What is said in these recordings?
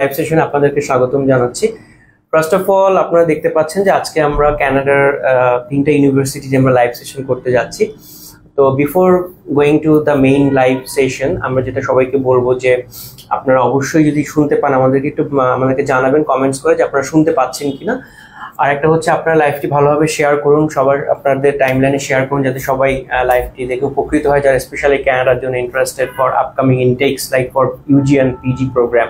Live সেশনে আপনাদেরকে স্বাগতম জানাচ্ছি। ফার্স্ট অফ অল আপনারা দেখতে পাচ্ছেন যে আজকে আমরা কানাডার তিনটা ইউনিভার্সিটিতে আমরা লাইভ সেশন করতে যাচ্ছি। তো before going to the main live session আমরা যেটা সবাইকে বলবো যে আপনারা অবশ্যই যদি শুনতে পান আমাদেরকে জানাবেন কমেন্টস করে যে আপনারা শুনতে পাচ্ছেন কিনা। আর একটা হচ্ছে আপনারা লাইভটি ভালোভাবে শেয়ার করুন, সবার আপনাদের টাইমলাইনে শেয়ার করুন যাতে সবাই লাইভটি দেখে উপকৃত হয়, যারা স্পেশালি কানাডার জন্য interested for upcoming intakes like for UG and PG program.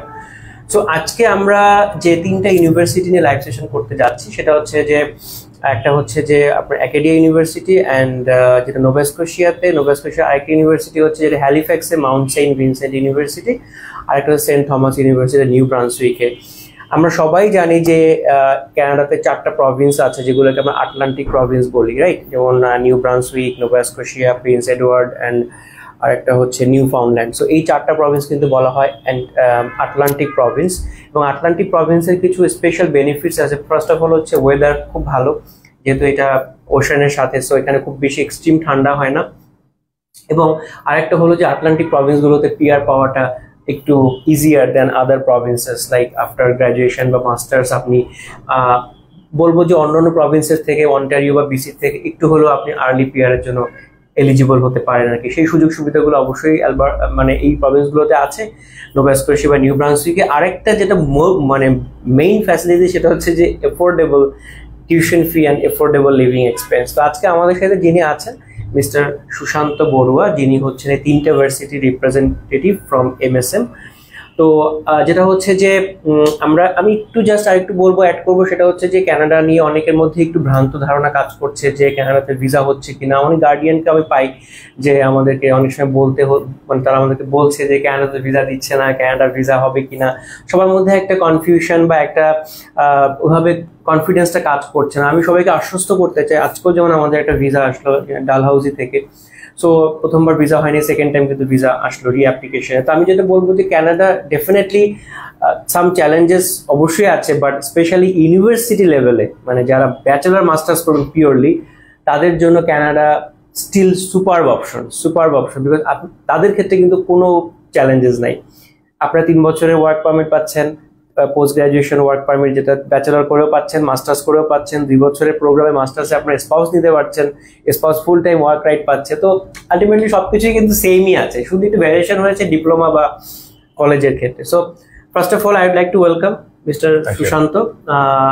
So আজকে আমরা যে তিনটা ইউনিভার্সিটি নিয়ে লাইভ সেশন করতে যাচ্ছি সেটা হচ্ছে যে একটা হচ্ছে যে আপনার অ্যাকাডিয়া ইউনিভার্সিটি অ্যান্ড যেটা নোভা স্কোশিয়া আরেকটা ইউনিভার্সিটি হচ্ছে যেটা হ্যালিফ্যাক্সে মাউন্ট সেন্ট ভিনসেন্ট ইউনিভার্সিটি, আরেকটা হচ্ছে সেন্ট থমাস ইউনিভার্সিটি নিউ ব্রান্সউইকে। আমরা সবাই জানি যে কানাডাতে 4টা প্রভিন্স আছে যেগুলোকে আমরা আটলান্টিক প্রভিন্স বলি, রাইট? যেমন new Brunswick, Nova Scotia, Prince Edward and আরেকটা হচ্ছে নিউ ফাউন্ডল্যান্ড। সো এই 4টা প্রভিন্স কিন্তু বলা হয় আটলান্টিক প্রভিন্স। এবং আটলান্টিক প্রভিন্সের কিছু স্পেশাল বেনিফিটস আছে। ফার্স্ট অফ অল হচ্ছে ওয়েদার খুব ভালো, যেহেতু এটা ওশানের সাথে, সো এখানে খুব বেশি এক্সট্রিম ঠান্ডা হয় না। এবং আরেকটা হলো যে আটলান্টিক প্রভিন্সগুলোতে পিআর পাওয়াটা একটু ইজিয়ার দেন আদার প্রভিন্সেস, লাইক আফটার গ্র্যাজুয়েশন বা মাস্টার্স আপনি বলবো যে অন্যান্য প্রভিন্সেস থেকে, অন্টারিও বা বিসি থেকে একটু হলেও আপনি আর্লি পিআরের জন্য এলিজিবল হতে পারেন আর কি। সেই সুযোগ সুবিধাগুলো অবশ্যই এই প্রভিন্সগুলোতে আছে, নোভা স্কোশিয়া বা নিউ ব্রান্সউইকে। আরেকটা যেটা মেইন ফ্যাসিলিটি সেটা হচ্ছে যে affordable tuition fee and affordable living expense. তো আজকে আমাদের সাথে যিনি আছেন মিস্টার সুশান্ত বড়ুয়া, যিনি হচ্ছেন এই তিনটা ভার্সিটি রিপ্রেজেন্টেটিভ ফ্রম এমএসএম। তো যেটা হচ্ছে যে আমি একটু জাস্ট আরেকটু অ্যাড করবো, সেটা হচ্ছে যে কানাডা নিয়ে অনেকের মধ্যে একটু ভ্রান্ত ধারণা কাজ করছে যে কানাডাতে ভিসা হচ্ছে কিনা। অনেক গার্ডিয়ানকে আমি পাই যে আমাদেরকে অনেক সময় তারা আমাদেরকে বলছে যে কানাডাতে ভিসা দিচ্ছে না, কানাডার ভিসা হবে কিনা। সবার মধ্যে একটা কনফিউশন বা একটা ওভাবে কনফিডেন্সটা কাজ করছে না। আমি সবাইকে আশ্বস্ত করতে চাই, আজকেও যেমন আমাদের একটা ভিসা আসলো ডালহাউজি থেকে। সো প্রথমবার ভিসা হয়নি, সেকেন্ড টাইম কিন্তু ভিসা আসলো রিঅ্যাপ্লিকেশনে। তো আমি যেটা বলবো যে কানাডা ডেফিনেটলি সাম চ্যালেঞ্জেস অবশ্যই আছে, বাট স্পেশালি ইউনিভার্সিটি লেভেলে যারা ব্যাচেলার মাস্টার্স করবেন পিওরলি, তাদের জন্য কানাডা স্টিল সুপারব অপশন, বিকজ তাদের ক্ষেত্রে কিন্তু কোনো চ্যালেঞ্জেস নাই। আপনারা 3 বছরের ওয়ার্ক পারমিট পাচ্ছেন, পোস্ট গ্রাজুয়েশন ওয়ার্ক পারমিট যেটা ব্যাচেলর করেও পাচ্ছেন, মাস্টার্স করেও পাচ্ছেন, 2 বছরের প্রোগ্রামে মাস্টার্সে আপনার স্পাউস নিতে পারছেন, spouse full time work right পাচ্ছে। তো আলটিমেটলি সবকিছুই কিন্তু সেমই আছে, শুধু একটু ভ্যারিয়েশন হয়েছে ডিপ্লোমা বা কলেজের ক্ষেত্রে। So first of all I would like to welcome mister Sushant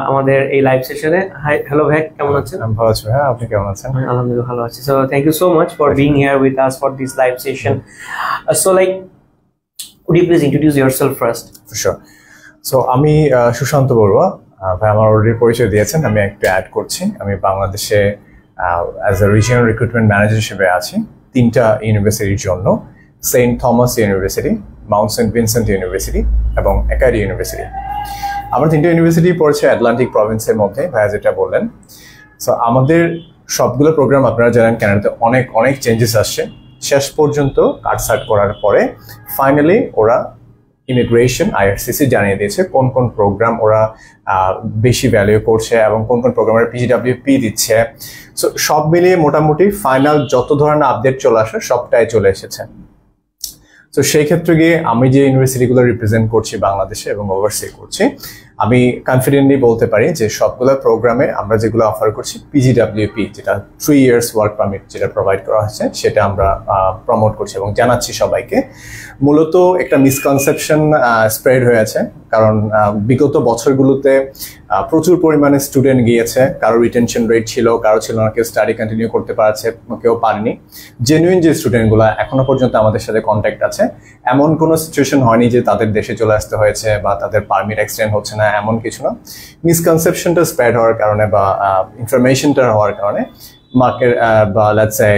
আমাদের এই লাইভ সেশনে। হ্যালো ভাই, কেমন আছেন? আমি ভালো আছি ভাই, আপনি কেমন আছেন? আলহামদুলিল্লাহ ভালো আছি। So thank you so much for being here with us for this live session. So would you please introduce yourself first? Sure. So আমি সুশান্ত বড়ুয়া, ভাই আমার অলরেডি পরিচয় দিয়েছেন, আমি একটু অ্যাড করছি। আমি বাংলাদেশে as a regional recruitment manager হিসেবে আছি 3টা ইউনিভার্সিটির জন্য, Saint Thomas university, Mount Saint Vincent university এবং অ্যাকাডিয়া ইউনিভার্সিটি। আমরা 3টা ইউনিভার্সিটি পড়েছি আটলান্টিক প্রভিন্সের মধ্যে, ভাইয়া যেটা বললেন। সো আমাদের সবগুলো প্রোগ্রাম আপনারা জানেন কানাডাতে অনেক চেঞ্জেস আসছে। শেষ পর্যন্ত কাটসাট করার পরে ফাইনালি ওরা ইমিগ্রেশন আইআরসিসি জানিয়ে দিয়েছে কোন কোন প্রোগ্রাম ওরা বেশি ভ্যালু করছে এবং কোন কোন প্রোগ্রামের পিজিডাব্লিউপি দিচ্ছে। সো সব মিলিয়ে মোটামুটি ফাইনাল যত ধরনের আপডেট চলে আসে সবটাই চলে এসেছে। তো সেই ক্ষেত্রে গিয়ে আমি যে ইউনিভার্সিটিগুলো রিপ্রেজেন্ট করছি বাংলাদেশে এবং ওভারসি করছি, আমি কনফিডেন্টলি বলতে পারি যে সবগুলো প্রোগ্রামে আমরা যেগুলো অফার করছি পিজিডাব্লিউপি, যেটা 3 ইয়ার্স ওয়ার্ক পারমিট যেটা প্রোভাইড করা হচ্ছে, সেটা আমরা প্রমোট করছি এবং জানাচ্ছি সবাইকে। মূলত একটা মিসকনসেপশন স্প্রেড হয়েছে, কারণ বিগত বছরগুলোতে প্রচুর পরিমাণে স্টুডেন্ট গিয়েছে, কারো রিটেনশন রেট ছিল, কারো ছিল না, কেউ স্টাডি কন্টিনিউ করতে পারছে, কেউ পারেনি। জেনুইন যে স্টুডেন্টগুলো এখনো পর্যন্ত আমাদের সাথে কন্ট্যাক্ট আছে, এমন কোনো সিচুয়েশন হয়নি যে তাদের দেশে চলে আসতে হয়েছে বা তাদের পারমিট এক্সটেন্ড হচ্ছে না, এমন কিছু না। মিসকনসেপশনটা স্প্রেড হওয়ার কারণে বা ইনফরমেশনটা হওয়ার কারণে মার্কেট বা লেটস সে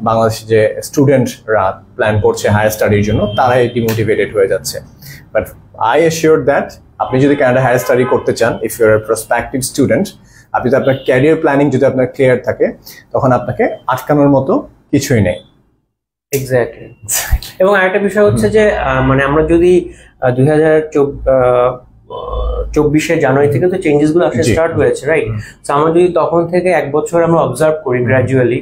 বাংলাদেশে যে স্টুডেন্টরা প্ল্যান করছে হায়ার স্টাডির জন্য, তারাই ডিমোটিভেটেড হয়ে যাচ্ছে। বাট আই অ্যাসিওর দ্যাট আপনি যদি কানাডা হায়ার স্টাডি করতে চান, if you are a prospective student, আপনি যদি আপনার ক্যারিয়ার প্ল্যানিং যদি আপনার ক্লিয়ার থাকে, তখন আপনাকে আটকানোর মতো কিছুই নেই। এক্স্যাক্টলি। এবং আরেকটা বিষয় হচ্ছে যে আমরা যদি 2024 জানুয়ারি থেকে তো চেঞ্জেস গুলো আসলে স্টার্ট হয়েছে, রাইট? সো আমরা যদি তখন থেকে 1 বছর আমরা অবজার্ভ করি গ্র্যাজুয়ালি,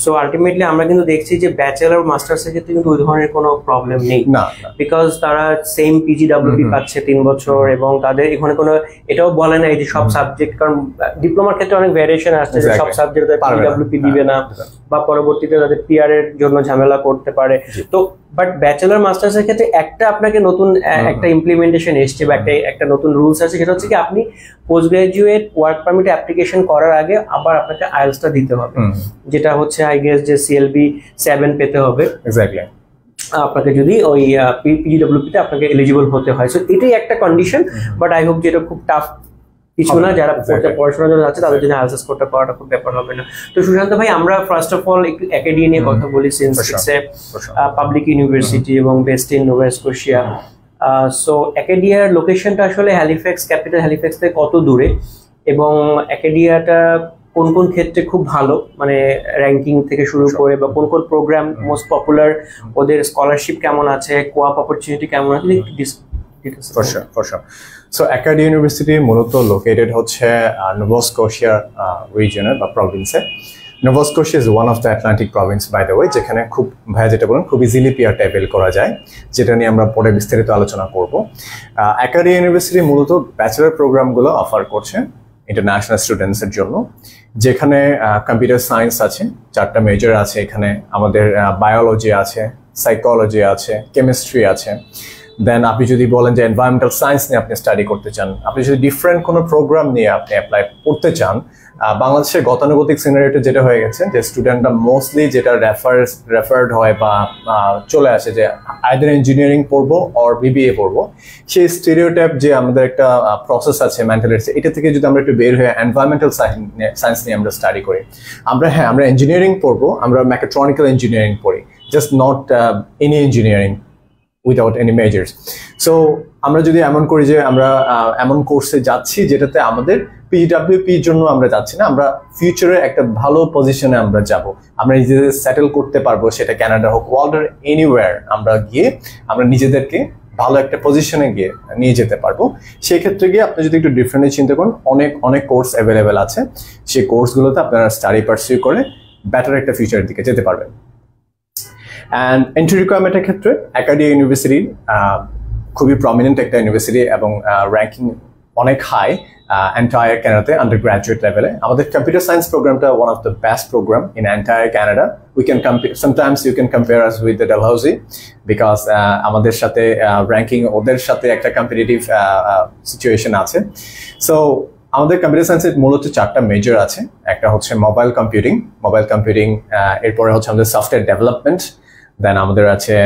সো আলটিমেটলি আমরা কিন্তু দেখছি যে ব্যাচেলর মাস্টার্স এর ক্ষেত্রে কিন্তু ওই ধরনের কোনো প্রবলেম নেই, বিকজ তারা সেম পিজিডব্লিউপি পাচ্ছে 3 বছর, এবং তাদের এখানে কোনো এটাও বলে না যে সব সাবজেক্ট, কারণ ডিপ্লোমার ক্ষেত্রে অনেক ভ্যারিয়েশন আসছে যে সব সাবজেক্ট পিজিডব্লিউপি দিবে না বা পরবর্তীতে তাদের পিআর এর জন্য ঝামেলা করতে পারে। তো বাট ব্যাচেলর মাস্টার্স এর ক্ষেত্রে একটা আপনাকে নতুন একটা ইমপ্লিমেন্টেশন এসছে বা একটা নতুন রুলস আছে, সেটা হচ্ছে কি আপনি post graduate work permit application করার আগে আবার আপনাকে আইএলটিএস টা দিতে হবে, যেটা হচ্ছে আই গেস যে সিএলবি 7 পেতে হবে এক্স্যাক্টলি আপনাকে, যদি ওই পিজিডব্লিউপি তে আপনাকে এলিজিবল হতে হয়। সো এটাই একটা কন্ডিশন, বাট আই হোপ যে এটা খুব টাফ কিছু না, যারা পড়াশোনার জন্য যাচ্ছে তাদের জন্য আইএলটিএস কোর্সটা করাটা খুব ব্যাপার হবে না। তো সুশান্ত ভাই, আমরা ফার্স্ট অফ অল একটু একাডেমি নিয়ে কথা বলি, since it's a public university এবং based in Nova Scotia. So একাডিয়ার লোকেশনটা আসলে হ্যালিফ্যাক্স, ক্যাপিটাল হ্যালিফ্যাক্স থেকে কত দূরে, এবং একাডিয়াটা কোন কোন ক্ষেত্রে খুব ভালো, মানে র্যাঙ্কিং থেকে শুরু করে, বা কোন কোন প্রোগ্রাম মোস্ট পপুলার, ওদের স্কলারশিপ কেমন আছে, কোয়াপ অপরচুনিটি কেমন আছে, For sure. So Acadie University মূলত লোকেটেড হচ্ছে নোভা স্কোশিয়া রিজনে বা প্রভিন্সে। Nova Scotia is one of the Atlantic province by the way, যেখানে খুব ভাইয়া যেটা বলেন খুব ইজিলি পিআর অ্যাভেল করা যায়, যেটা নিয়ে আমরা পরে বিস্তারিত আলোচনা করব। একাডি ইউনিভার্সিটি মূলত ব্যাচেলর প্রোগ্রামগুলো অফার করছে ইন্টারন্যাশনাল স্টুডেন্টসের জন্য, যেখানে কম্পিউটার সায়েন্স আছে, 4টা মেজর আছে এখানে, আমাদের বায়োলজি আছে, সাইকোলজি আছে, কেমিস্ট্রি আছে। দেন আপনি যদি বলেন যে এনভায়রনমেন্টাল সায়েন্স নিয়ে আপনি স্টাডি করতে চান, আপনি যদি ডিফারেন্ট কোনো প্রোগ্রাম নিয়ে আপনি অ্যাপ্লাই করতে চান, বাংলাদেশের গতানুগতিক সিনারিওতে যেটা হয়ে গেছে যে স্টুডেন্টরা মোস্টলি যেটা রেফার্ড হয় বা চলে আসে যে আইদার ইঞ্জিনিয়ারিং পড়বো অর বিবিএ পড়বো, সেই স্টেরিওটাইপ যে আমাদের একটা প্রসেস আছে মেন্টালিটি, এটা থেকে যদি আমরা একটু বের হয়ে এনভায়রনমেন্টাল সায়েন্স নিয়ে আমরা স্টাডি করি, আমরা ইঞ্জিনিয়ারিং পড়বো, আমরা মেকাট্রনিক্যাল ইঞ্জিনিয়ারিং পড়ি, just not any engineering without any measures. So আমরা যদি এমন করি যে আমরা এমন কোর্সে যাচ্ছি যেটাতে আমাদের পিডব্লিউপির জন্য আমরা যাচ্ছি না, আমরা ফিউচারে একটা ভালো পজিশনে আমরা যাব, আমরা নিজেদের সেটেল করতে পারবো, সেটা কানাডা হোক, ওয়ার্ল্ডের এনিওয়্যার আমরা গিয়ে আমরা নিজেদেরকে ভালো একটা পজিশনে গিয়ে নিয়ে যেতে পারবো। সেই ক্ষেত্রে গিয়ে আপনি যদি একটু ডিফারেন্টলি চিন্তা করেন, অনেক কোর্স অ্যাভেলেবেল আছে, সেই কোর্সগুলোতে আপনারা স্টাডি পারসিউ করে বেটার একটা ফিউচারের দিকে যেতে পারবেন। অ্যান্ড এন্ট্রি রিকোয়ারমেন্টের ক্ষেত্রে একাডি ইউনিভার্সিটি খুবই প্রমিনেন্ট একটা ইউনিভার্সিটি এবং র্যাঙ্কিং অনেক হাই এন্টায়ার ক্যানাডাতে আন্ডার গ্রাজুয়েট লেভেলে। আমাদের কম্পিউটার সায়েন্স প্রোগ্রামটা one of the best program in entire Canada. We can sometimes you can compare us with the Dalhousie, because আমাদের সাথে র্যাঙ্কিং ওদের সাথে একটা কম্পিটিটিভ সিচুয়েশন আছে। সো আমাদের কম্পিউটার সায়েন্সের মূলত 4টা মেজর আছে। একটা হচ্ছে মোবাইল কম্পিউটিং, এরপরে হচ্ছে আমাদের সফটওয়্যার ডেভেলপমেন্ট, দেন আমাদের আছে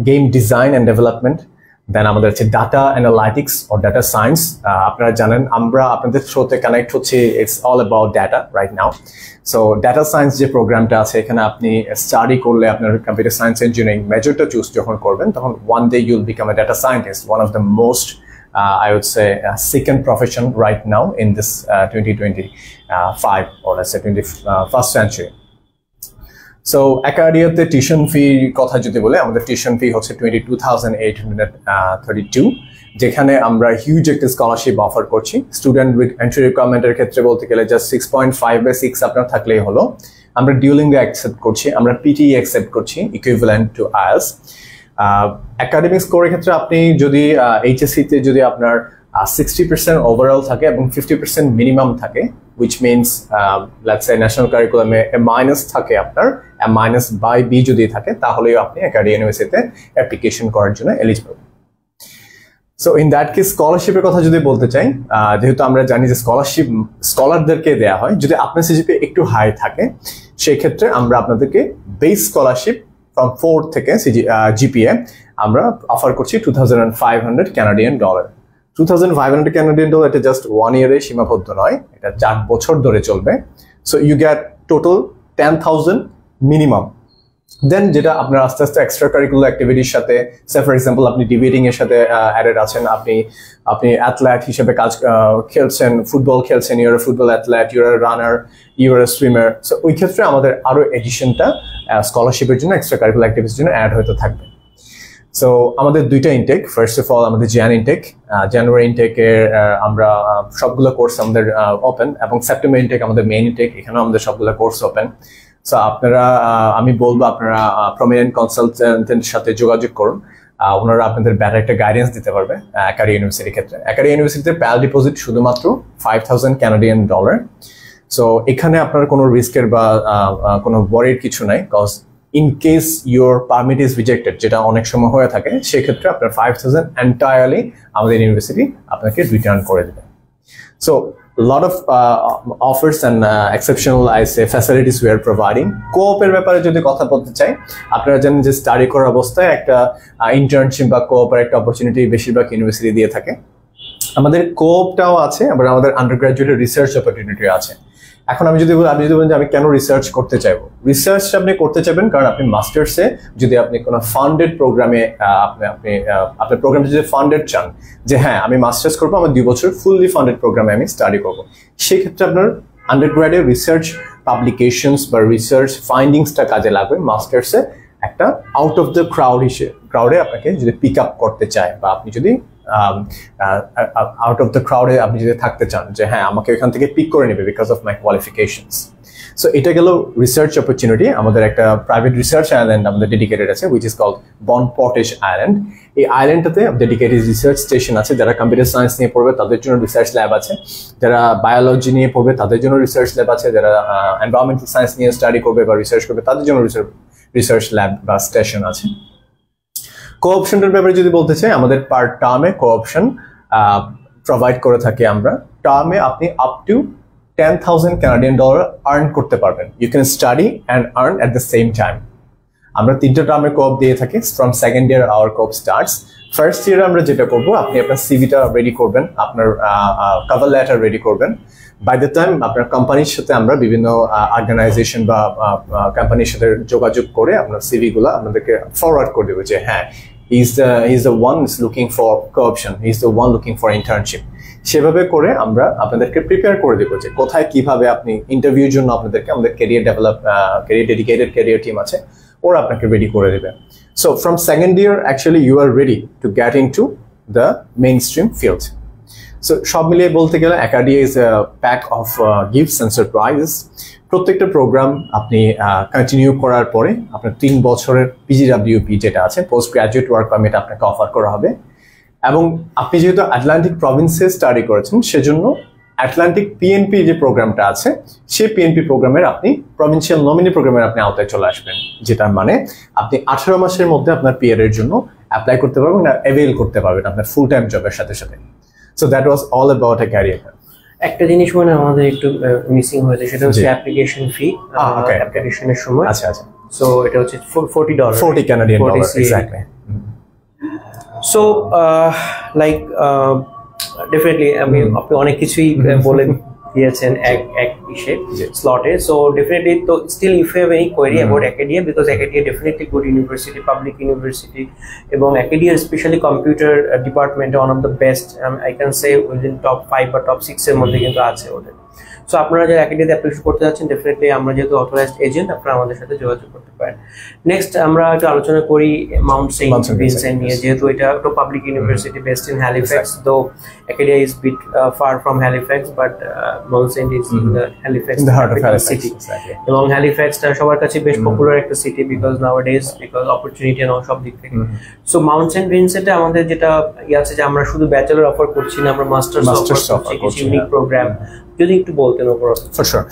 game design and development, then আমাদের আছে ডাটা অ্যানালাইটিক্স ও ডাটা সায়েন্স। আপনারা জানেন আমরা আপনাদের থ্রুতে কানেক্ট হচ্ছে, it's all about data right now. So data science যে প্রোগ্রামটা আছে, এখানে আপনি স্টাডি করলে আপনার কম্পিউটার সায়েন্স ইঞ্জিনিয়ারিং মেজরটা চুজ যখন করবেন, তখন one day you'll become a data scientist, one of the most I would say second profession right now in this 2025 or let's say 21st century. So একাডিয়াতে tuition fee কথা যদি বলে, আমাদের tuition fee হচ্ছে 22,832, যেখানে আমরা হিউজ একটা scholarship offer করছি। স্টুডেন্ট উইথ এন্ট্রি রিকোয়ারমেন্টের ক্ষেত্রে বলতে গেলে জাস্ট 6.5/6 আপনার থাকলেই হলো। আমরা ডিউলিঙ্গো অ্যাকসেপ্ট করছি, আমরা পিটিই অ্যাকসেপ্ট করছি, ইকুইভ্যালেন্ট টু আইএলটিএস। একাডেমিক স্কোরের ক্ষেত্রে আপনি যদি এইচএসসিতে যদি আপনার 60% ওভারঅল থাকে এবং 50% মিনিমাম থাকে, which means let's say national কারিকুলামে মাইনাস থাকে, আপনার -/B যদি থাকে, তাহলেও আপনি একাডি ইউনিভার্সিটিতে অ্যাপ্লিকেশন করার জন্য eligible. So in that case স্কলারশিপের কথা যদি বলতে চাই, যেহেতু আমরা জানি যে স্কলারদেরকে দেওয়া হয়, যদি আপনার সিজিপিএ একটু হাই থাকে, সেই ক্ষেত্রে আমরা আপনাদেরকে বেস স্কলারশিপ ফ্রম 4 থেকে জিপিএ আমরা অফার করছি $2,500 কানাডিয়ান ডলার। $2,500 কানাডিয়ান ডলার, এটা জাস্ট 1 ইয়ারে সীমাবদ্ধ নয়, এটা 4 বছর ধরে চলবে। So you get total 10,000 minimum. Then যেটা আপনার আস্তে আস্তে এক্সট্রা কারিকুলার অ্যাক্টিভিটির সাথে, সে ফর এক্সাম্পল আপনি ডিবেটিং এর সাথে অ্যাডেড আছেন, আপনি অ্যাথলেট হিসেবে কাজ খেলছেন, ফুটবল খেলছেন, your football athlete, your runner, your swimmer. So ওই ক্ষেত্রে আমাদের আরো এডিশনটা স্কলারশিপের জন্য, এক্সট্রা কারিকুলার অ্যাক্টিভিটির জন্য অ্যাড হতে থাকবে। সো আমাদের দুইটা ইনটেক, ফার্স্ট অফ অল আমাদের জানুয়ারি ইনটেকের আমরা সবগুলো কোর্স আমাদের ওপেন, এবং সেপ্টেম্বর ইনটেক আমাদের মেইন ইনটেক, এখানেও আমাদের সবগুলো কোর্স ওপেন। সো আপনারা, আমি বলবো আপনারা প্রমিনেন্ট কনসালটেন্টের সাথে যোগাযোগ করুন, ওনারা আপনাদের বেটার একটা গাইডেন্স দিতে পারবে একাডি ইউনিভার্সিটির ক্ষেত্রে। একাডি ইউনিভার্সিটিতে প্যাল ডিপোজিট শুধুমাত্র $5,000 সো এখানে আপনার কোনো রিস্কের বা কোনো ওয়ারির কিছু নাই, cause in case your permit is rejected, যেটা অনেক সময় হয়ে থাকে, সেক্ষেত্রে আপনার 5,000 এন্টায়ারলি আমাদের ইউনিভার্সিটি আপনাকে রিটার্ন করে দেবে। So lot of offers and exceptional I say facilities we are providing. Co-op-এর ব্যাপারে যদি কথা বলতে চাই, আপনারা জানেন যে স্টাডি করার অবস্থায় একটা ইন্টার্নশিপ বা co-op-এর একটা অপরচুনিটি বেশিরভাগ ইউনিভার্সিটি দিয়ে থাকে। আমাদের co-op-টাও আছে, আবার আমাদের আন্ডারগ্র্যাজুয়েট রিসার্চ অপরচুনিটি আছে। এখন আপনি যদি বলেন যে আমি কেন রিসার্চ করতে চাইবো, রিসার্চ আপনি করতে চাইবেন কারণ আপনি মাস্টার্সে যদি আপনি কোনো ফান্ডেড প্রোগ্রামে আপনার প্রোগ্রামটা যদি ফান্ডেড চান, যে হ্যাঁ আমি মাস্টার্স করবো, আমার 2 বছর ফুললি ফান্ডেড প্রোগ্রামে আমি স্টাডি করবো, সেক্ষেত্রে আপনার আন্ডারগ্র্যাডে রিসার্চ পাবলিকেশনস বা রিসার্চ ফাইন্ডিংসটা কাজে লাগবে। মাস্টার্সে একটা আউট অফ দ্য ক্রাউডে আপনাকে যদি পিক আপ করতে চায়, বা আপনি যদি আউট অফ দ্য ক্রাউডে আপনি যদি থাকতে চান, যে হ্যাঁ আমাকে এখান থেকে পিক করে নেবে because of my qualifications. So এটা গেল রিসার্চ অপরচুনিটি। আমাদের একটা প্রাইভেট রিসার্চ আইল্যান্ড আমাদের ডেডিকেটেড আছে, উইচ ইজ কল্ড বন পটেশ আইল্যান্ড। এই আইল্যান্ডটাতে ডেডিকেটেড রিসার্চ স্টেশন আছে, যারা কম্পিউটার সায়েন্স নিয়ে পড়বে তাদের জন্য রিসার্চ ল্যাব আছে, যারা বায়োলজি নিয়ে পড়বে তাদের জন্য রিসার্চ ল্যাব আছে, যারা এনভায়রনমেন্টাল সায়েন্স নিয়ে স্টাডি করবে বা রিসার্চ করবে তাদের জন্য রিসার্চ ল্যাব বা স্টেশন আছে। কো-অপশনটার ব্যাপারে যদি বলতে চাই, আমাদের পার টার্মে কো-অপশন প্রোভাইড করে থাকি আমরা। টার্মে আপনি আপ টু $10,000 আর্ন করতে পারবেন। You can study and earn at the same time. আমরা 3টা টার্মে কোঅপ দিয়ে থাকি। From second year our coop starts. First ইয়ারে আমরা যেটা করবো, আপনি আপনার সিভিটা রেডি করবেন, আপনার কভার লেটার রেডি করবেন। বাই দ্য টাইম আপনার কোম্পানির সাথে আমরা বিভিন্ন অর্গানাইজেশন বা কোম্পানির সাথে যোগাযোগ করে আপনার সিভিগুলো আপনাদেরকে ফরওয়ার্ড করে দেবো, যে হ্যাঁ he's the one is looking for co-option, he's the one looking for internship। সেভাবে করে আমরা আপনাদেরকে প্রিপেয়ার করে দেবো যে কোথায় কিভাবে আপনি ইন্টারভিউর জন্য আপনাদেরকে আমাদের ক্যারিয়ার ডেডিকেটেড ক্যারিয়ার টিম আছে, ওরা আপনাকে রেডি করে দেবে। So from second year actually you are ready to get into the mainstream field. So সব মিলিয়ে বলতে গেলে Acadia is a pack of gifts and surprises. প্রত্যেকটা প্রোগ্রাম আপনি কন্টিনিউ করার পরে আপনার 3 বছরের পিজিডাব্লিউপি যেটা আছে, পোস্ট গ্রাজুয়েট ওয়ার্ক পারমিট আপনাকে অফার করা হবে। এবং আপনি যেহেতু আটলান্টিক প্রভিন্সে স্টাডি করেছেন, সেজন্য আটলান্টিক পিএনপি যে প্রোগ্রামটা আছে, সেই পিএনপি প্রোগ্রামের আপনি প্রভিন্সিয়াল নমিনি প্রোগ্রামের আপনি আওতায় চলে আসবেন, যেটার মানে আপনি 18 মাসের মধ্যে আপনার পিআর এর জন্য অ্যাপ্লাই করতে পারবেন, অ্যাভেল করতে পারবেন আপনার ফুল টাইম জবের সাথে সাথে। So that was all about a career. একটা জিনিস মানে আমাদের একটু মিসিং হয়েছে, সেটা হচ্ছে অ্যাপ্লিকেশন ফি। অ্যাপ্লিকেশনের সময় আচ্ছা আচ্ছা, সো এটা হচ্ছে $40 40 Canadian dollars exactly. So like definitely আপনি অনেক কিছুই বলে দিয়েছেন এক স্লটে। সো ডেফিনেটলি তো still if you have any query about Acadia, because Acadia definitely good university, public university, এবং একাডেমিয়া স্পেশালি কম্পিউটার ডিপার্টমেন্টে one of the best, I can say within top 5 বা টপ 6 এর মধ্যে কিন্তু আছে ওদের। সো আপনারা যারা একাডেমিতে অ্যাপ্লিকেশন করতে যাচ্ছেন, ডেফিনেটলি আমরা যেহেতু অথরাইজড এজেন্ট, আপনারা আমাদের সাথে যোগাযোগ করতে পারেন। নেক্সট আমরা একটু আলোচনা করি মাউন্ট সেন্ট ভিনসেন্ট নিয়ে, যেহেতু এটা একটা public university based in Halifax, though academia is bit far from Halifax, but Mount Saint is in the Halifax city. এবং হ্যালিফ্যাক্সটা সবার কাছে বেশ পপুলার একটা city, because nowadays, because opportunity এবং সব দিক থেকে। সো মাউন্ট সেন্ট ভিনসেন্টে আমাদের যেটা আছে যে আমরা শুধু ব্যাচেলর অফার করছি না, আমরা মাস্টার্স অফার করছি, ইউনিক প্রোগ্রাম। যদি একটু বলতেন overall. For sure.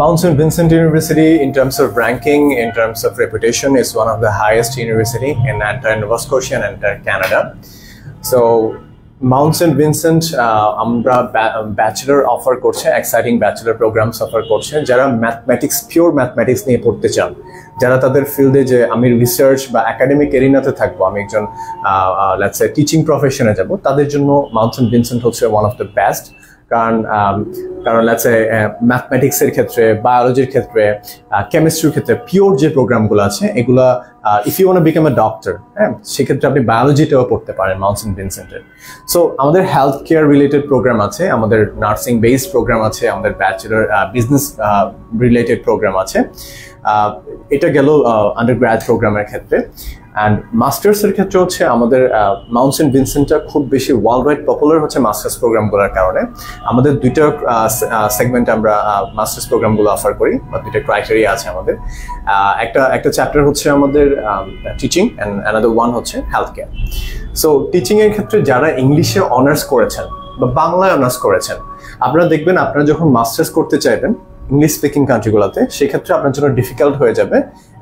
Mount St. Vincent University, in terms of ranking, in terms of reputation, is one of the highest university in entire Nova Scotia and entire Canada. So Mount St. Vincent আমরা bachelor offer করছে, exciting bachelor programs offer করছে। যারা mathematics, pure mathematics নিয়ে পড়তে চান, যারা তাদের ফিল্ডে যে আমি রিসার্চ বা একাডেমিক এরিনাতে থাকবো, আমি একজন লেটস সে টিচিং প্রফেশনে যাব, তাদের জন্য মাউন্ট সেন্ট ভিনসেন্ট হচ্ছে ওয়ান অফ দ্য বেস্ট। কারণ লেটস সে ম্যাথমেটিক্সের ক্ষেত্রে, বায়োলজির ক্ষেত্রে, কেমিস্ট্রির ক্ষেত্রে পিওর যে প্রোগ্রামগুলো আছে, এগুলা if you want to become a doctor, হ্যাঁ, সেক্ষেত্রে আপনি বায়োলজিটাও পড়তে পারেন মাউন্ট সেন্ট ভিনসেন্টের। সো আমাদের হেলথ কেয়ার রিলেটেড প্রোগ্রাম আছে, আমাদের নার্সিং বেসড প্রোগ্রাম আছে, আমাদের ব্যাচেলর বিজনেস রিলেটেড প্রোগ্রাম আছে। এটা গেল আন্ডার গ্র্যাড প্রোগ্রামের ক্ষেত্রে। অ্যান্ড মাস্টার্সের ক্ষেত্রে হচ্ছে আমাদের মাউন্ট সেন্ট ভিনসেন্টটা খুব বেশি ওয়ার্ল্ড ওয়াইড পপুলার হচ্ছে মাস্টার্স প্রোগ্রামগুলোর কারণে। আমাদের দুইটা সেগমেন্টে আমরা মাস্টার্স প্রোগ্রামগুলো অফার করি, বা দুইটা ক্রাইটেরিয়া আছে আমাদের। একটা চ্যাপ্টার হচ্ছে আমাদের টিচিং অ্যান্ড অ্যানাদার ওয়ান হচ্ছে হেলথ কেয়ার। সো টিচিংয়ের ক্ষেত্রে যারা ইংলিশে অনার্স করেছেন বা বাংলায় অনার্স করেছেন, আপনারা দেখবেন আপনারা যখন মাস্টার্স করতে চাইবেন ইংলিশ স্পিকিং কান্ট্রিগুলোতে, সেক্ষেত্রে আপনার জন্য ডিফিকাল্ট হয়ে যাবে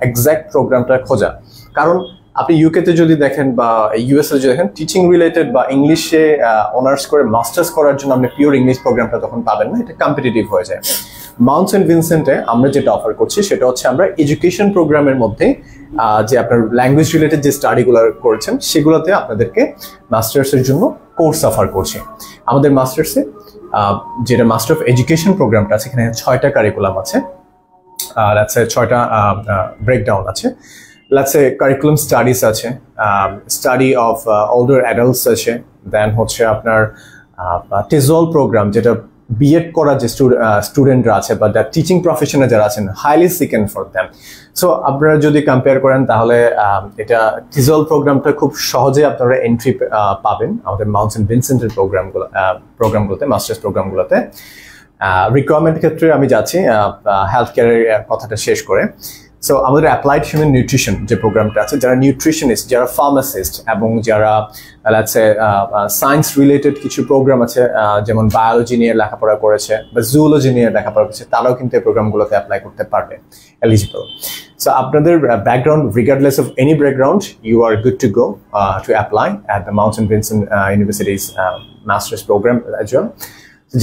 এক্স্যাক্ট প্রোগ্রামটা খোঁজা। কারণ আপনি ইউকেতে যদি দেখেন বা ইউএসএ যদি দেখেন, টিচিং রিলেটেড বা ইংলিশে অনার্স করে মাস্টার্স করার জন্য আপনি পিওর ইংলিশ প্রোগ্রামটা তখন পাবেন না, এটা কম্পিটিটিভ হয়ে যায়। মাউন্ট সেন্ট ভিনসেন্টে আমরা যেটা অফার করছি সেটা হচ্ছে আমরা এডুকেশন প্রোগ্রামের মধ্যে যে আপনার ল্যাঙ্গুয়েজ রিলেটেড যে স্টাডিগুলো করেছেন সেগুলোতে আপনাদেরকে মাস্টার্সের জন্য কোর্স অফার করছি। আমাদের মাস্টার্সে যেটা মাস্টার অফ এডুকেশন প্রোগ্রামটা আছে, এখানে 6টা কারিকুলাম আছে, লেটস সে 6টা ব্রেকডাউন আছে। লেটস সে কারিকুলাম স্টাডিজ আছে, স্টাডি অফ ওল্ডার অ্যাডাল্টস আছে, দেন হচ্ছে আপনার টেজল প্রোগ্রাম, যেটা বিএড করা যে স্টুডেন্টরা আছে বা টিচিং প্রফেশনে যারা আছেন, হাইলি সিকেন ফর দ্যাম। সো আপনারা যদি কম্পেয়ার করেন তাহলে টিজল প্রোগ্রামটা খুব সহজে আপনারা এন্ট্রি পাবেন আমাদের মাউন্ট সেন্ট ভিনসেন্টের প্রোগ্রামগুলোতে, মাস্টার্স প্রোগ্রামগুলোতে। রিকোয়ারমেন্ট ক্ষেত্রে আমি যাচ্ছি হেলথ কেয়ারের কথাটা শেষ করে। সো আমাদের অ্যাপ্লাইড হিউম্যান নিউট্রিশন যে প্রোগ্রামটা আছে, যারা নিউট্রিশনিস্ট, যারা ফার্মাসিস্ট এবং যারা সায়েন্স রিলেটেড কিছু প্রোগ্রাম আছে, যেমন বায়োলজি নিয়ে লেখাপড়া করেছে বা জুওলজি নিয়ে লেখাপড়া করেছে, তারাও কিন্তু এই প্রোগ্রামগুলোতে অ্যাপ্লাই করতে পারবে, এলিজিবল। সো আপনাদের background, regardless of any background, you are good to go to apply at the Mount Saint Vincent university's masters program as well.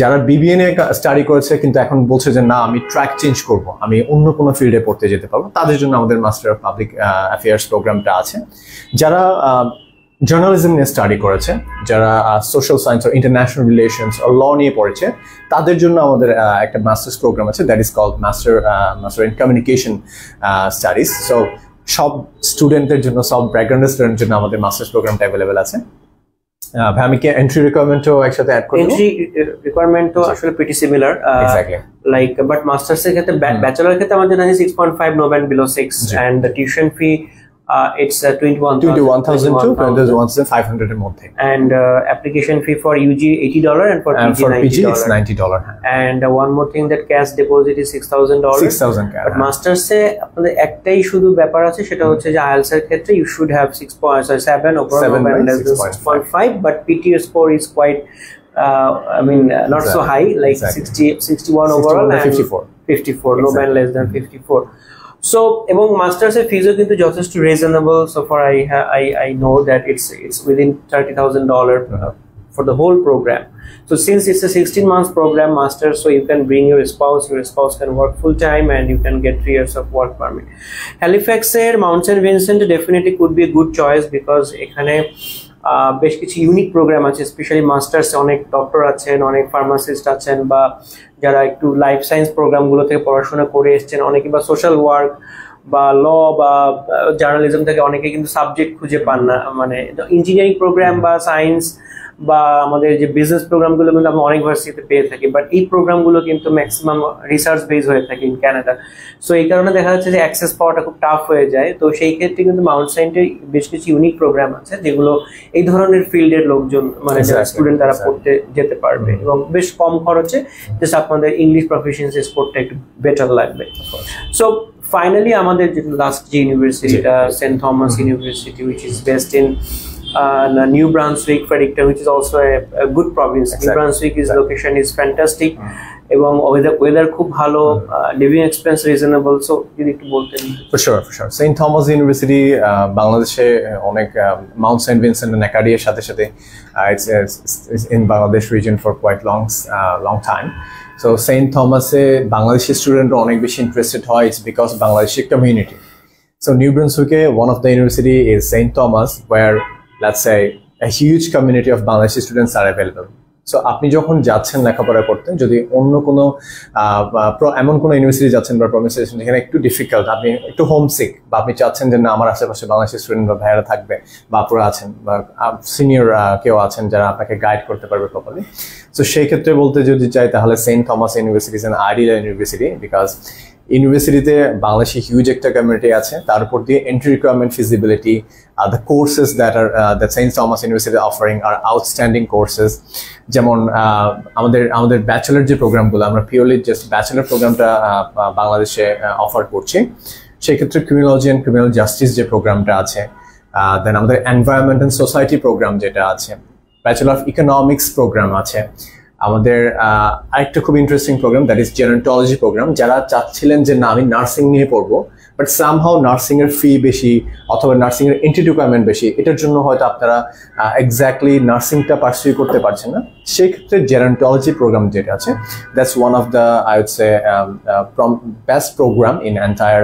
যারা বিবিএ নিয়ে স্টাডি করেছে কিন্তু এখন বলছে যে না, আমি ট্র্যাক চেঞ্জ করব, আমি অন্য কোনো ফিল্ডে পড়তে যেতে পারবো, তাদের জন্য আমাদের মাস্টার অফ পাবলিক অ্যাফেয়ার্স প্রোগ্রামটা আছে। যারা জার্নালিজম নিয়ে স্টাডি করেছে, যারা সোশ্যাল সায়েন্স ও ইন্টারন্যাশনাল রিলেশনস ও ল নিয়ে পড়েছে, তাদের জন্য আমাদের একটা মাস্টার্স প্রোগ্রাম আছে, that is called master in communication studies. So সব স্টুডেন্টদের জন্য, সব ব্যাকগ্রাউন্ডের স্টুডেন্টের জন্য আমাদের মাস্টার্স প্রোগ্রামটা অ্যাভেলেবেল আছে। আমি কি এন্ট্রি রিকোয়ারমেন্টও একসাথে অ্যাড করব? এন্ট্রি রিকোয়ারমেন্টও আসলে pretty similar, exactly like, but masters এর ক্ষেত্রে, ব্যাচেলর ক্ষেত্রে আমাদের আছে 6.5 no band below 6, and the tuition fee it's 21,000 to 21,500 এর মধ্যে, and application fee for UG $80 and for PG it's $90. And one more thing, that cash deposit is $6,000. 6,000 but masters এ আপনাদের একটাই শুধু ব্যাপার আছে, সেটা হচ্ছে যে IELTS এর ক্ষেত্রে you should have 7 overall, no band less than 6.5, but PTE score is quite not so high, like 61 overall and 54 no band less than 54. So এবং মাস্টার্স এর ফিজও কিন্তু যথেষ্ট reasonable. So for I know that it's within $30,000 for the whole program. So since it's a 16 months program, masters, so you can bring your spouse can work full time and you can get 3 years of work permit. Halifax এর Mount St. Vincent definitely could be a good choice, because এখানে বেশ কিছু unique programme আছে, specially masters অনেক doctor আছেন, অনেক pharmacist আছেন, বা যারা একটু লাইফ সায়েন্স প্রোগ্রামগুলো থেকে পড়াশোনা করে এসছেন, অনেকে বা সোশ্যাল ওয়ার্ক বা ল বা জার্নালিজম থেকে অনেকে কিন্তু সাবজেক্ট খুঁজে পান না, মানে ইঞ্জিনিয়ারিং প্রোগ্রাম বা সায়েন্স বা আমাদের যে বিজনেস প্রোগ্রামগুলো কিন্তু আমরা অনেক ভার্সিটিতে পেয়ে থাকি, বাট এই প্রোগ্রামগুলো কিন্তু ম্যাক্সিমাম রিসার্চ বেস হয়ে থাকে ইন ক্যানাডা। সো এই কারণে দেখা যাচ্ছে যে অ্যাক্সেস পাওয়াটা খুব টাফ হয়ে যায়। তো সেই ক্ষেত্রে কিন্তু মাউন্ট সেন্টে বেশ কিছু ইউনিক প্রোগ্রাম আছে যেগুলো এই ধরনের ফিল্ডের লোকজন, মানে স্টুডেন্ট, তারা পড়তে যেতে পারবে এবং বেশ কম খরচে, জাস্ট আপনাদের ইংলিশ প্রফিসিয়েন্সি স্কোরটা একটু বেটার লাগবে। সো ফাইনালি আমাদের যে লাস্ট যে ইউনিভার্সিটিটা, Saint Thomas University, which is based in New Brunswick, Fredericton, which is also a good province. New Brunswick is location is fantastic, এবং weather খুব ভালো, লিভিং এক্সপেন্স রিজনেবল। সো যদি একটু বলতেন। For sure. Saint Thomas university বাংলাদেশে অনেক, Mount Saint Vincent and একাডিয়ার সাথে সাথে it's in Bangladesh region for quite long time. So Saint Thomasে Bangladeshi স্টুডেন্টরা অনেক বেশি ইন্টারেস্টেড হয়, it's because Bangladeshi community. So New Brunswick, one of the university is Saint Thomas, where let's say a huge community of Bangladeshi students are available. So আপনি যখন যাচ্ছেন লেখাপড়া করতে, যদি অন্য কোনো এমন কোনো ইউনিভার্সিটি যাচ্ছেন বা প্রভিন্সে যাচ্ছেন যেখানে একটু ডিফিকাল্ট, আপনি একটু হোমসিক, বা আপনি চাচ্ছেন যে না আমার আশেপাশে বাংলাদেশি স্টুডেন্ট বা ভাইয়ারা থাকবে, বা আপুরা আছেন বা সিনিয়র কেউ আছেন যারা আপনাকে গাইড করতে পারবে প্রপারলি, সো সেই ক্ষেত্রে বলতে যদি চাই তাহলে Saint Thomas university is an ideal university, because ইউনিভার্সিটিতে বাংলাদেশে হিউজ একটা কমিউনিটি আছে, তার উপর দিয়ে entry requirement, feasibility, the courses that Saint Thomas university offering are outstanding courses. যেমন আমাদের ব্যাচেলার যে প্রোগ্রামগুলো, আমরা পিওরলি জাস্ট ব্যাচেলার প্রোগ্রামটা বাংলাদেশে অফার করছি। সেক্ষেত্রে ক্রিমিনোলজি অ্যান্ড ক্রিমিনাল জাস্টিস যে প্রোগ্রামটা আছে, দেন আমাদের এনভায়রনমেন্ট অ্যান্ড সোসাইটি প্রোগ্রাম যেটা আছে, ব্যাচেলার অফ ইকোনমিক্স প্রোগ্রাম আছে, আমাদের আরেকটা খুব interesting program that is gerontology program. যারা চাচ্ছিলেন যে না আমি নার্সিং নিয়ে পড়বো, বাট সামহাও নার্সিং এর ফি বেশি অথবা নার্সিং এর এন্ট্রি রিকোয়ারমেন্ট বেশি, এটার জন্য হয়তো আপনারা এক্স্যাক্টলি নার্সিংটা পারসিউ করতে পারছেন না, সেক্ষেত্রে জেরন্টোলজি প্রোগ্রাম যেটা আছে, that's one of the I would say best program in entire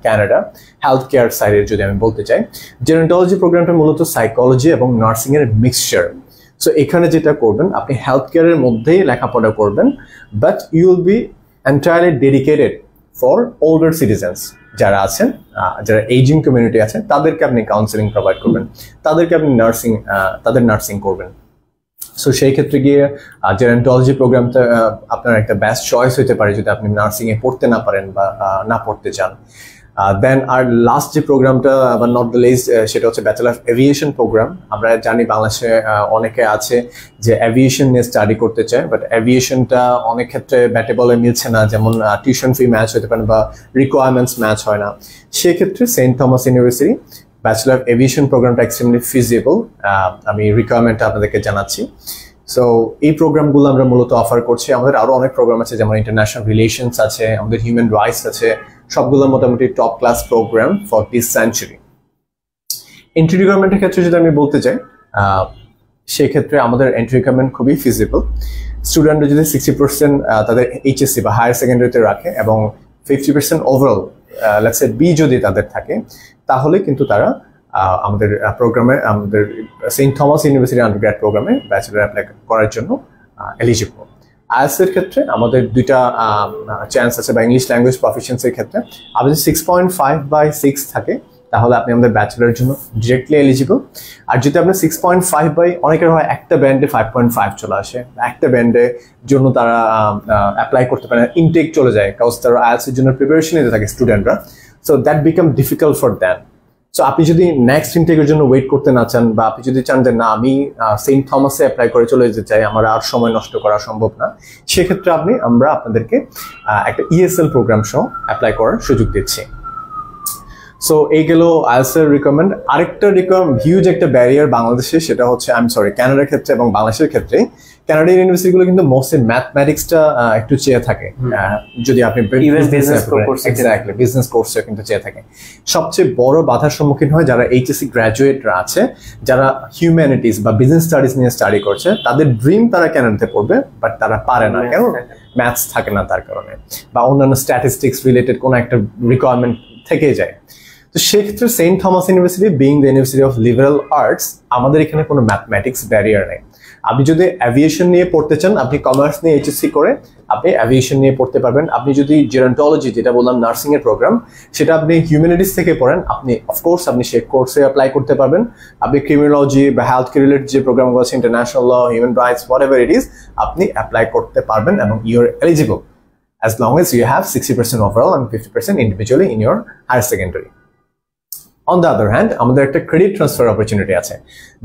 Canada health care সাইডের যদি আমি বলতে চাই। জেরন্টোলজি প্রোগ্রামটা মূলত সাইকোলজি এবং নার্সিং এর মিক্সচার। সো এখানে যেটা করবেন, আপনি হেলথ কেয়ারের মধ্যেই লেখাপড়া করবেন, but you will be entirely dedicated for older citizens যারা আছেন, যারা এজিং কমিউনিটি আছে, তাদেরকে আপনি কাউন্সেলিং প্রোভাইড করবেন, তাদেরকে আপনি তাদের নার্সিং করবেন। সো সেই ক্ষেত্রে গিয়ে জেরন্টোলজি প্রোগ্রামটা আপনার একটা বেস্ট চয়েস হতে পারে যদি আপনি নার্সিংয়ে পড়তে না পারেন বা না পড়তে চান। দেন আর লাস্ট যে প্রোগ্রামটা, আবার নট দ্য লিস্ট, সেটা হচ্ছে ব্যাচেলার অফ এভিয়েশন প্রোগ্রাম। আমরা জানি বাংলাদেশে অনেকে আছে যে এভিয়েশন নিয়ে স্টাডি করতে চায়, বাট এভিয়েশনটা অনেক ক্ষেত্রে ব্যাটেবলে মিলছে না, যেমন টিউশন ফি ম্যাচ হতে পারে বা রিকোয়ারমেন্টস ম্যাচ হয় না। সেক্ষেত্রে Saint Thomas university bachelor of aviation প্রোগ্রামটা এক্সট্রিমলি ফিজিবল। আমি রিকোয়ারমেন্টটা আপনাদেরকে জানাচ্ছি। সো এই প্রোগ্রামগুলো আমরা মূলত অফার করছি। আমাদের আরো অনেক প্রোগ্রাম আছে, যেমন ইন্টারন্যাশনাল রিলেশনস আছে, আমাদের হিউম্যান রাইটস আছে, সবগুলো মোটামুটি top class program for this century. Entry রিকোয়ারমেন্টের ক্ষেত্রে যদি আমি বলতে চাই, সেক্ষেত্রে আমাদের এন্ট্রি রিকোয়ারমেন্ট খুবই ফিজিবল। স্টুডেন্টরা যদি 60% তাদের এইচএসসি বা হায়ার সেকেন্ডারিতে রাখে এবং 50% ওভারঅল লেটস সে বি যদি তাদের থাকে, তাহলে কিন্তু তারা আমাদের প্রোগ্রামে, আমাদের সেন্ট থমাস ইউনিভার্সিটি আন্ডারগ্র্যাড প্রোগ্রামে ব্যাচেলর অ্যাপ্লাই করার জন্য এলিজিবল। আইএলটিএস এর ক্ষেত্রে আমাদের দুইটা চান্স আছে, বা ইংলিশ ল্যাঙ্গুয়েজ প্রফিসিয়েন্সির ক্ষেত্রে আমাদের 6.5/6 থাকে, তাহলে আপনি আমাদের ব্যাচেলারের জন্য ডিরেক্টলি এলিজিবল। আর যদি আপনার 6.5 অনেকের হয় একটা ব্যান্ডে 5.5 চলে আসে, একটা ব্যান্ডে জন্য তারা অ্যাপ্লাই করতে পারে, ইনটেক চলে যায়, কারণ তারা আইএলটিএস এর জন্য প্রিপারেশন নিতে থাকে স্টুডেন্টরা। So that become difficult for them. So আপনি যদি নেক্সট ইনটেকের জন্য ওয়েট করতে না চান, বা আপনি যদি চান যে না আমি সেন্ট থমাসে অ্যাপ্লাই করে চলে যেতে চাই, আমার আর সময় নষ্ট করা সম্ভব না, সেক্ষেত্রে আমরা আপনাদেরকে একটা ইএসএল প্রোগ্রাম সহ অ্যাপ্লাই করার সুযোগ দিচ্ছি। সো এই গেল আইএলটিএস এর রিকোয়ারমেন্ট। আরেকটা হিউজ একটা ব্যারিয়ার বাংলাদেশে, সেটা হচ্ছে কানাডার ক্ষেত্রে এবং বাংলাদেশের ক্ষেত্রে, কানাডিয়ান ইউনিভার্সিটিগুলো কিন্তু মোস্টলি ম্যাথমেটিক্সটা একটু চেয়ে থাকে, যদি আপনি বিজনেস কোর্সে কিন্তু চেয়ে থাকে। সবচেয়ে বড় বাধার সম্মুখীন হয় যারা এইচএসসি গ্র্যাজুয়েটরা আছে, যারা হিউম্যানিটিস বা বিজনেস স্টাডিজ নিয়ে স্টাডি করছে, তাদের ড্রিম তারা কানাডাতে পড়বে, বাট তারা পারে না, কেন? ম্যাথস থাকে না তার কারণে, বা অন্যান্য স্ট্যাটিস্টিক্স রিলেটেড কোনো একটা রিকোয়ারমেন্ট থেকে যায়। তো সেক্ষেত্রে Saint Thomas university being the university of liberal arts, আমাদের এখানে কোনো ম্যাথমেটিক্স ব্যারিয়ার নেই। আপনি যদি অ্যাভিয়েশন নিয়ে পড়তে চান, আপনি কমার্স নিয়ে এইচএসসি করে আপনি অ্যাভিয়েশন নিয়ে পড়তে পারবেন। আপনি যদি জেরন্টোলজি, যেটা বললাম নার্সিং এর প্রোগ্রাম, সেটা আপনি হিউম্যানিটিস থেকে পড়েন, আপনি অফকোর্স আপনি সেই কোর্সে অ্যাপ্লাই করতে পারবেন। আপনি ক্রিমিনোলজি বা হেলথ কেয়ার রিলেটেড যে প্রোগ্রামগুলো আছে, international law, human rights, whatever it is, আপনি অ্যাপ্লাই করতে পারবেন এবং you are eligible as long as you have 60% overall and 50% individually in your higher secondary. On the other hand, আমাদের একটা credit transfer opportunity আছে।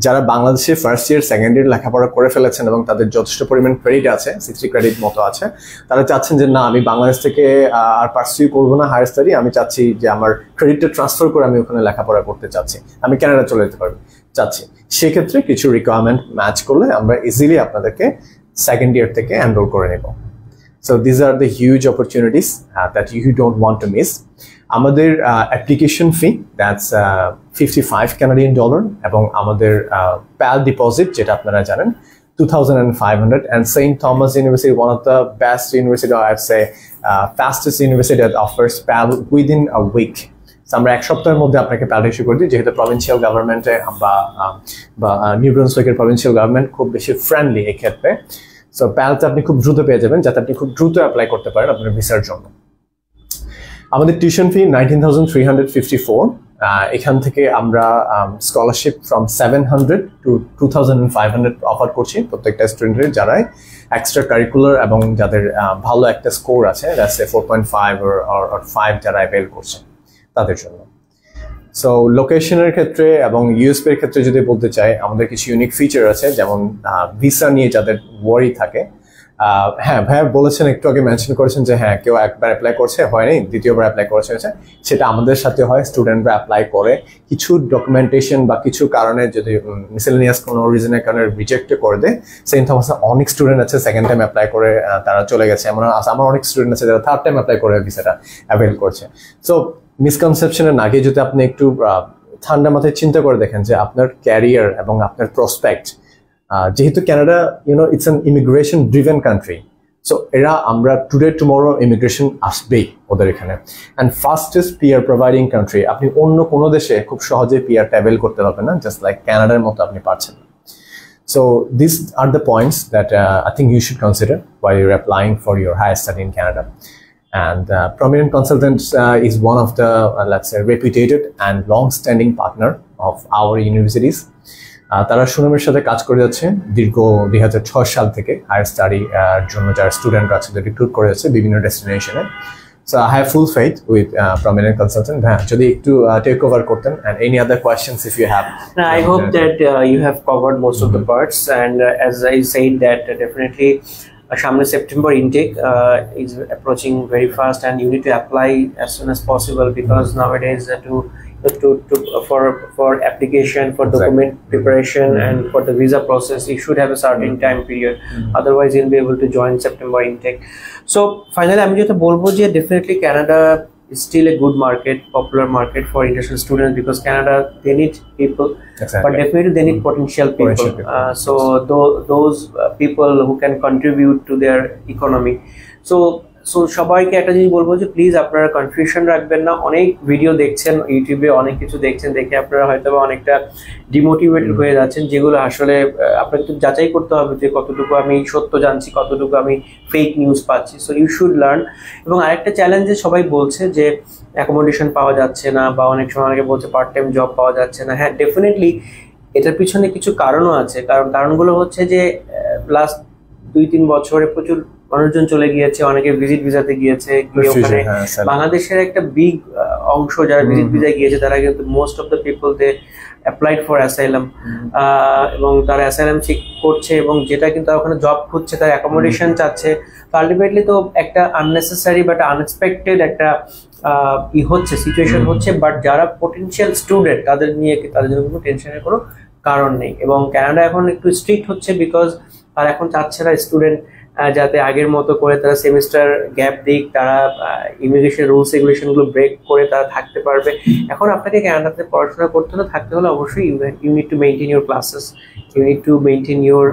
যারা বাংলাদেশে first year second year লেখাপড়া করে ফেলেছেন এবং তাদের যথেষ্ট পরিমাণ ক্রেডিট আছে, 60 ক্রেডিট মতো আছে, তারা চাচ্ছেন যে না আমি বাংলাদেশ থেকে আর পার্সিউ করবো না হায়ার স্টাডি, আমি চাচ্ছি যে আমার ক্রেডিটটা ট্রান্সফার করে আমি ওখানে লেখাপড়া করতে চাচ্ছি, আমি কানাডা চলে যেতে পারবো চাচ্ছি। সেক্ষেত্রে কিছু রিকোয়ারমেন্ট ম্যাচ করলে আমরা ইজিলি আপনাদেরকে সেকেন্ড ইয়ার থেকে এনরোল করে নেব। So these are the huge opportunities that you don't want to miss. আমাদের application fee, that's $55 Canadian, এবং আমাদের PAL deposit, যেটা আপনারা জানেন, $2,500, and St. Thomas University, one of the best university, I'd say fastest university that offers PAL within a week. So আমরা এক সপ্তাহের মধ্যে আপনাকে PAL ইস্যু করে দিই, যেহেতু প্রভিন্সিয়াল গভর্নমেন্টে বা নিউ ব্রান্সউইকের প্রভিন্সিয়াল গভর্নমেন্ট খুব বেশি ফ্রেন্ডলি এই ক্ষেত্রে। সো প্যালটা আপনি খুব দ্রুত পেয়ে যাবেন, যাতে আপনি খুব দ্রুত অ্যাপ্লাই করতে পারেন আপনার ভিসার জন্য। আমাদের টিউশন ফি $19,354, এখান থেকে আমরা স্কলারশিপ ফ্রম 700 টু 2500 অফার করছি প্রত্যেকটা স্টুডেন্টের যারা এক্সট্রা কারিকুলার এবং যাদের ভালো একটা স্কোর আছে 4.5 or 5 যারা অ্যাভেল করছে তাদের জন্য। সো লোকেশনের ক্ষেত্রে এবং ইউএসপি এর ক্ষেত্রে যদি বলতে চাই, আমাদের কিছু ইউনিক ফিচার আছে, যেমন ভিসা নিয়ে যাদের ওয়ারি থাকে। হ্যাঁ ভাইয়া বলেছেন, একটু আগে মেনশন করেছেন যে হ্যাঁ কেউ একবার অ্যাপ্লাই করছে হয়নি, দ্বিতীয়বার অ্যাপ্লাই করেছে, সেটা আমাদের সাথে হয়। স্টুডেন্টরা অ্যাপ্লাই করে কিছু ডকুমেন্টেশন বা কিছু কারণে যদি মিসেলেনিয়াস কোনো রিজনের কারণে রিজেক্ট করে দেয়, সেম অবস্থা অনেক স্টুডেন্ট আছে সেকেন্ড টাইম অ্যাপ্লাই করে তারা চলে গেছে। আমার অনেক স্টুডেন্ট আছে যারা থার্ড টাইম অ্যাপ্লাই করে ভিসাটা অ্যাভেল করছে। সো মিসকনসেপশনের আগে যদি আপনি একটু ঠান্ডা মাথায় চিন্তা করে দেখেন যে আপনার ক্যারিয়ার এবং আপনার প্রসপেক্ট, যেহেতু Canada it's an immigration driven country, so আমরা টুডে টুমোরো ইমিগ্রেশন আসবেই ওদের এখানে। And fastest PR providing country, আপনি অন্য কোনো দেশে খুব সহজে পিআর ট্যাবেল করতে পারবেন না, জাস্ট লাইক কানাডার মতো আপনি পারছেন না। So these are the points that I think you should consider while you're applying for your higher study in Canada. And Prominent Consultants is one of the, let's say, reputed and long-standing partner of our universities. তারা সুনামের সাথে কাজ করে যাচ্ছে দীর্ঘ 2006 সাল থেকে higher study জন্য যারা স্টুডেন্টরা আছে রিক্রুট করে যাচ্ছে বিভিন্ন ডেস্টিনেশনে। So I have full faith with Prominent Consultant. যদি একটু take over করতেন, and any other questions if you have. I hope that you have covered most of the parts, and as I said that definitely Shamne September intake is approaching very fast, and you need to apply as soon as possible, because nowadays for application, for document preparation and for the visa process, you should have a certain time period, otherwise you'll be able to join September intake. So finally আমি যেটা বলবো যে definitely Canada is still a good market, popular market for international students, because Canada, they need people, but definitely they need potential people. So those people who can contribute to their economy. So সবাইকে একটা জিনিস বলবো যে please আপনারা confusion রাখবেন না। অনেক video দেখছেন ইউটিউবে, অনেক কিছু দেখছেন, দেখে আপনারা হয়তো অনেকটা ডিমোটিভেটেড হয়ে যাচ্ছেন, যেগুলো আসলে আপনাকে তো যাচাই করতে হবে যে কতটুকু আমি সত্য জানছি, কতটুকু আমি ফেক নিউজ পাচ্ছি। So you should learn. এবং আরেকটা চ্যালেঞ্জে সবাই বলছে যে অ্যাকোমোডেশন পাওয়া যাচ্ছে না, বা অনেক সময় অনেকে বলছে পার্ট টাইম জব পাওয়া যাচ্ছে না। হ্যাঁ, ডেফিনেটলি এটার পিছনে কিছু কারণও আছে। কারণগুলো হচ্ছে যে লাস্ট 2-3 বছরে প্রচুর মানুষজন চলে গিয়েছে, অনেকে ভিজিট ভিসাতে গিয়েছে, ওখানে বাংলাদেশের একটা বিগ অংশ যারা ভিজিট ভিসায় গিয়েছে তারা কিন্তু most of the people they applied for asylum, এবং তারা অ্যাসাইলাম চেক করছে, এবং যেটা কিন্তু ওখানে জব খুঁজছে, তার অ্যাকোমোডেশন চাচ্ছে। তো আলটিমেটলি তো একটা আননেসেসারি বাট আনএক্সপেক্টেড একটা হচ্ছে, সিচুয়েশন হচ্ছে। বাট যারা পটেনশিয়াল স্টুডেন্ট তাদের জন্য কোনো টেনশনের কোনো কারণ নেই। এবং কানাডা এখন একটু স্ট্রিক্ট হচ্ছে, বিকজ তারা এখন চাচ্ছে না স্টুডেন্ট যাতে আগের মতো করে তারা সেমিস্টার গ্যাপ দিক, তারা ইমিগ্রেশন রুলস রেগুলেশনগুলো ব্রেক করে তারা থাকতে পারবে। এখন আপনাকে কানাডাতে পড়াশোনা করতে হলে, থাকতে হলে অবশ্যই you need to maintain your classes, you need to maintain your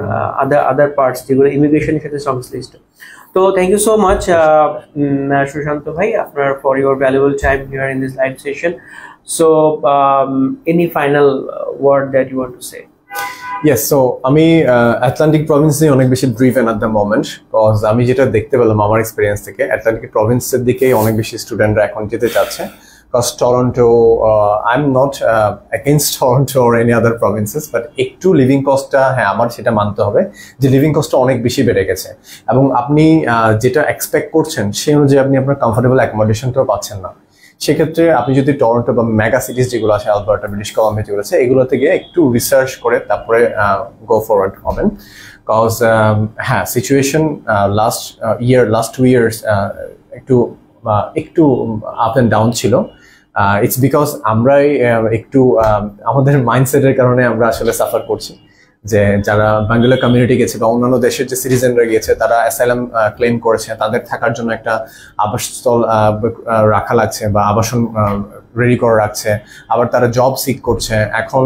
other parts যেগুলো ইমিগ্রেশনের সাথে সংশ্লিষ্ট। তো thank you so much Sushant ভাই আপনার for your valuable time here in this live session. So any final word that you want to say? Yes, so আমি Atlantic প্রভিন্সে অনেক বেশি driven at the moment, because আমি যেটা দেখতে পেলাম আমার এক্সপিরিয়েন্স থেকে, আটলান্টিক প্রভিন্সের দিকে অনেক বেশি স্টুডেন্টরা এখন যেতে চাচ্ছে। Because Toronto, I am not against Toronto or any other provinces, but একটু লিভিং কস্টটা, হ্যাঁ আমার সেটা মানতে হবে যে লিভিং কস্টটা অনেক বেশি বেড়ে গেছে, এবং আপনি যেটা এক্সপেক্ট করছেন সেই অনুযায়ী আপনি আপনার কমফোর্টেবল অ্যাকোমোডেশনটাও পাচ্ছেন না। সেক্ষেত্রে আপনি যদি টরন্টো বা মেগা সিটিজ যেগুলো আছে, আলবার্টা, ব্রিটিশ কলাম্বিয়া যেগুলো আছে, এগুলোতে গিয়ে একটু রিসার্চ করে তারপরে গো ফরওয়ার্ড হবেন। বিকজ হ্যাঁ, সিচুয়েশন লাস্ট 2 ইয়ার্স একটু আপ অ্যান্ড ডাউন ছিল। ইটস বিকজ আমরাই একটু আমাদের মাইন্ডসেটের কারণে আমরা আসলে সাফার করছি, যে যারা বাঙ্গালা কমিউনিটি গেছে বা অন্যান্য দেশের যে সিটিজেনরা গিয়েছে তারা অ্যাসাইলাম ক্লেম করেছে, তাদের থাকার জন্য একটা আবাসস্থল রাখা লাগছে বা আবাসন রেডি করে রাখছে, আবার তারা জব সিক করছে। এখন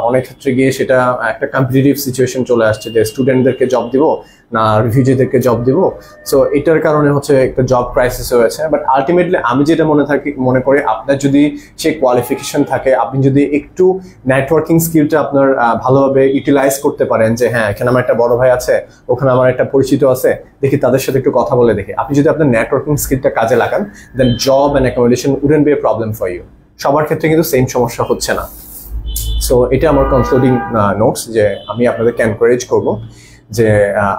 অনেক ক্ষেত্রে গিয়ে সেটা একটা কম্পিটিটিভ সিচুয়েশন চলে আসছে যে স্টুডেন্টদেরকে জব দিব না রিফিউজিদেরকে জব দিব। সো এটার কারণে হচ্ছে একটা জব ক্রাইসিস হয়েছে। বাট আলটিমেটলি আমি যেটা মনে করি, আপনার যদি সেই কোয়ালিফিকেশন থাকে, আপনি যদি একটু নেটওয়ার্কিং স্কিলটা আপনার ভালোভাবে ইউটিলাইজ করতে পারেন, যে হ্যাঁ এখানে আমার একটা বড় ভাই আছে, ওখানে আমার একটা পরিচিত আছে, দেখি তাদের সাথে একটু কথা বলে দেখি, আপনি যদি আপনার নেটওয়ার্কিং স্কিলটা কাজে লাগান, then job and accommodation wouldn't be a problem for you. সবার ক্ষেত্রে কিন্তু সেম সমস্যা হচ্ছে না। সো এটা আমার কনক্লুডিং নোটস, যে আমি আপনাদেরকে এনকারেজ করব যে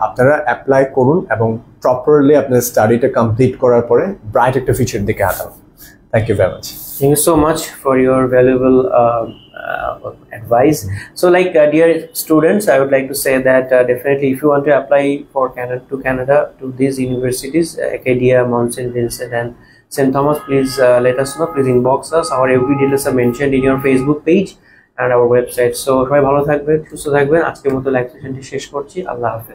আপনারা অ্যাপ্লাই করুন এবং প্রপারলি আপনার স্টাডিটা কমপ্লিট করার পরে ব্রাইট একটা ফিউচার দিকে হাঁটান। Thank you very much. Thank you so much for your valuable advice. So, like dear students, I would like to say that definitely, if you want to apply for Canada to these universities, Acadia, Mount St. Vincent, and St. Thomas, please let us know. Please inbox us. Our every details are mentioned in your Facebook page and our website. So, সবাই ভালো থাকবেন, সুস্থ থাকবেন। আজকের মতো live সেশনটি শেষ করছি। আল্লাহ হাফেজ।